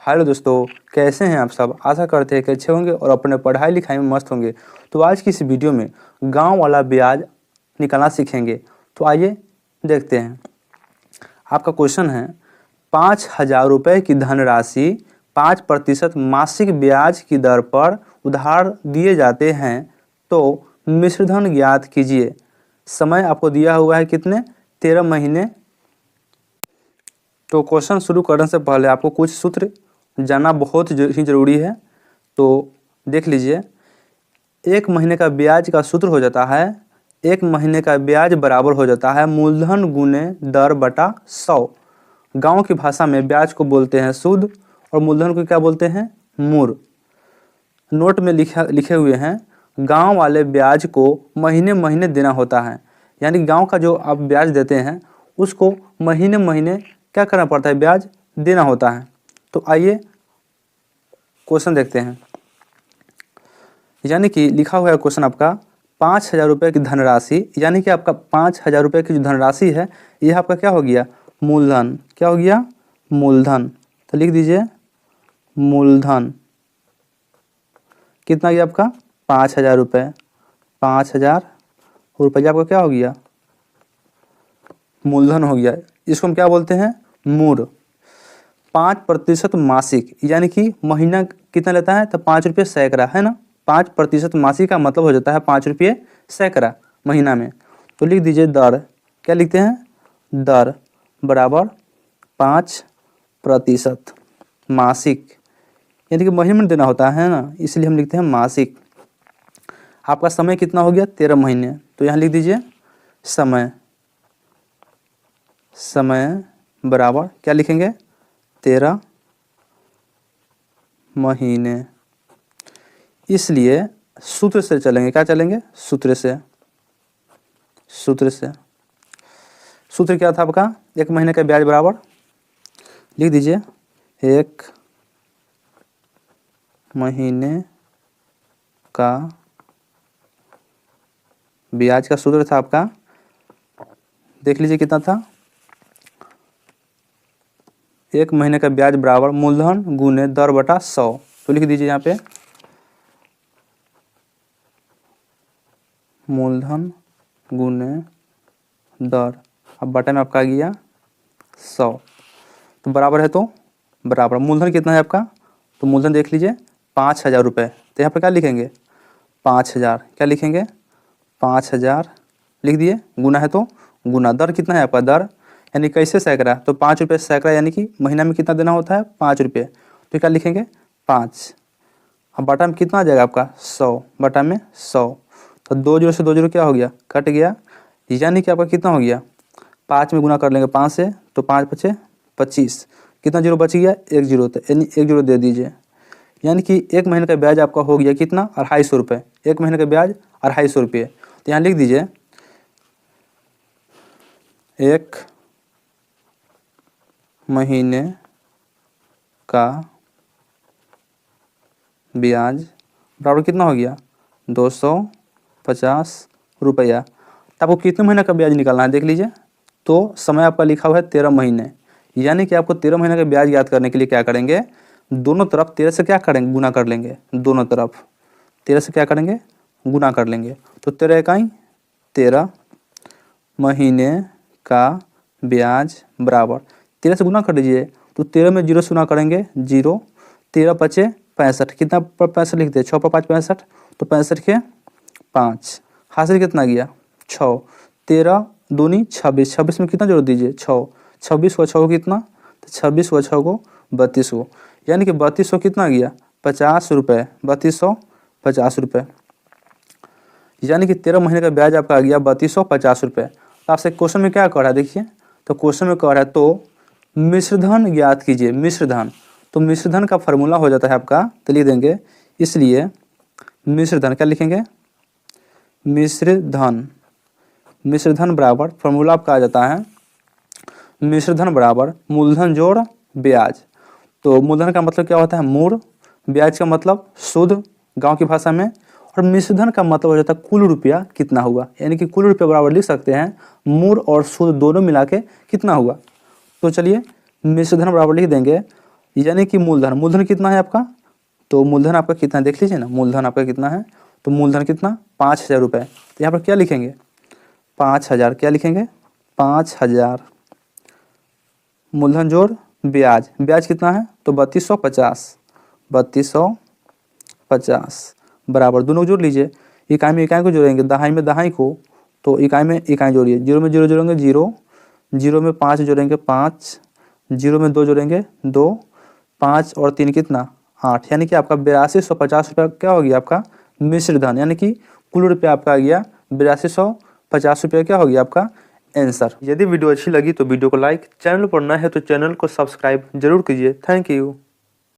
Hello दोस्तों, कैसे हैं आप सब। आशा करते हैं कि अच्छे होंगे और अपने पढ़ाई लिखाई में मस्त होंगे। तो आज की इस वीडियो में गांव वाला ब्याज निकालना सीखेंगे। तो आइए देखते हैं। आपका क्वेश्चन है 5,000 रुपये की धनराशि 5% मासिक ब्याज की दर पर उधार दिए जाते हैं, तो मिश्रधन ज्ञात कीजिए। समय आपको दिया हुआ है कितने, 13 महीने। तो क्वेश्चन शुरू करने से पहले आपको कुछ सूत्र जानना बहुत ही ज़रूरी है। तो देख लीजिए, 1 महीने का ब्याज का सूत्र हो जाता है, 1 महीने का ब्याज बराबर हो जाता है मूलधन गुने दर बटा 100। गांव की भाषा में ब्याज को बोलते हैं सूद और मूलधन को क्या बोलते हैं, मूर। नोट में लिखे हुए हैं, गांव वाले ब्याज को महीने महीने देना होता है। यानी गांव का जो आप ब्याज देते हैं उसको महीने महीने क्या करना पड़ता है, ब्याज देना होता है। तो आइए क्वेश्चन देखते हैं। यानी कि लिखा हुआ है क्वेश्चन आपका 5,000 रुपये की धनराशि, यानी कि आपका 5,000 रुपये की जो धनराशि है यह आपका क्या हो गया, मूलधन। क्या हो गया, मूलधन। तो लिख दीजिए मूलधन कितना गया आपका, 5,000 रुपये। 5,000 रुपये आपका क्या हो गया, मूलधन हो गया। इसको हम क्या बोलते हैं, मूर। 5% मासिक, यानी कि महीना कितना लेता है, तो 5 रुपये सैकड़ा है ना। 5% मासिक का मतलब हो जाता है 5 रुपये सैकड़ा महीना में। तो लिख दीजिए दर, क्या लिखते हैं, दर बराबर 5% मासिक, यानी कि महीने में देना होता है ना, इसलिए हम लिखते हैं मासिक। आपका समय कितना हो गया, 13 महीने। तो यहाँ लिख दीजिए समय, समय बराबर क्या लिखेंगे, 13 महीने। इसलिए सूत्र से चलेंगे, क्या चलेंगे, सूत्र से। सूत्र से सूत्र क्या था आपका, 1 महीने का ब्याज बराबर, लिख दीजिए 1 महीने का ब्याज का सूत्र था आपका, देख लीजिए कितना था, 1 महीने का ब्याज बराबर मूलधन गुने दर बटा 100। तो लिख दीजिए यहाँ पे मूलधन गुने दर, अब बटा में आपका आ गया 100। तो बराबर है, तो बराबर मूलधन कितना है आपका, तो मूलधन देख लीजिए 5,000 रुपये। तो यहाँ पे क्या लिखेंगे, 5,000, क्या लिखेंगे 5,000 लिख दिए, गुना है तो गुना, दर कितना है आपका, दर यानी कैसे सैकड़ा, तो 5 रुपये सैकड़ा, यानी कि महीना में कितना देना होता है, 5 रुपये। तो क्या लिखेंगे 5। अब बटा में कितना आ जाएगा आपका, 100 बटा में 100। तो 2 जीरो से 2 जीरो क्या हो गया, कट गया, यानी कि आपका कितना हो गया, 5 में गुना कर लेंगे 5 से, तो 5 पचे 25, कितना जीरो बच गया, 1 जीरो, तो यानी 1 जीरो दे दीजिए। यानी कि 1 महीने का ब्याज आपका हो गया कितना, 250 रुपये। 1 महीने का ब्याज 250 रुपये। तो यहाँ लिख दीजिए 1 महीने का ब्याज बराबर कितना हो गया, 250 रुपया। तो आपको कितने महीने का ब्याज निकालना है देख लीजिए। तो समय आपका लिखा हुआ है 13 महीने, यानी कि आपको 13 महीने का ब्याज याद करने के लिए क्या करेंगे, दोनों तरफ 13 से क्या करेंगे, गुना कर लेंगे। दोनों तरफ 13 से क्या करेंगे, गुना कर लेंगे। तो 13 इकाई 13 महीने का ब्याज बराबर 13 से गुना कर दीजिए, तो 13 में 0 से गुना करेंगे 0, 13 पचे 65, कितना पर 65 लिखते हैं, 6 पर 5 65, तो 65 के 5, हासिल कितना गया 6, 13 दूनी 26, 26 में कितना जोड़ दीजिए 6, 26 को 6 को कितना, तो 26 को 6 को 32 को, यानी कि 3200 कितना गया, 50 रुपये, 3250 रुपये। यानी कि 13 महीने का ब्याज आपका आ गया 3250 रुपये। तो आपसे क्वेश्चन में क्या कह रहा है देखिए, तो क्वेश्चन में कह रहा है तो मिश्रधन ज्ञात कीजिए। मिश्रधन, तो मिश्रधन का फार्मूला हो जाता है आपका, तो लिख देंगे, इसलिए मिश्रधन क्या लिखेंगे, मिश्रधन, मिश्रधन बराबर फार्मूला आपका आ जाता है, मिश्रधन बराबर मूलधन जोड़ ब्याज। तो मूलधन का मतलब क्या होता है, मूर, ब्याज का मतलब सूद गांव की भाषा में, और मिश्रधन का मतलब हो जाता है कुल रुपया कितना हुआ, यानी कि कुल रुपया बराबर लिख सकते हैं मूर और सूद दोनों मिला के कितना हुआ। तो चलिए मिश्रधन बराबर लिख देंगे यानी कि मूलधन कितना है आपका, तो मूलधन आपका कितना देख लीजिए ना, मूलधन आपका कितना है, तो मूलधन कितना 5,000 रुपये। तो यहाँ पर क्या लिखेंगे 5,000, क्या लिखेंगे 5,000 मूलधन जोड़ ब्याज, ब्याज कितना है तो 3250, 3250 बराबर, दोनों को जोड़ लीजिए, इकाई में इकाई को जोड़ेंगे, दहाई में दहाई को, तो इकाई में इकाई जोड़िए, जीरो में जीरो जोड़ेंगे जीरो, जीरो में 5 जोड़ेंगे 5, जीरो में 2 जोड़ेंगे 2, 5 और 3 कितना 8, यानी कि आपका 8250 रुपया क्या हो गया आपका मिश्र धन, यानी कि कुल रुपया आपका आ गया 8250 रुपया, क्या हो गया आपका आंसर। यदि वीडियो अच्छी लगी तो वीडियो को लाइक, चैनल पर नए हैं तो चैनल को सब्सक्राइब जरूर कीजिए। Thank you.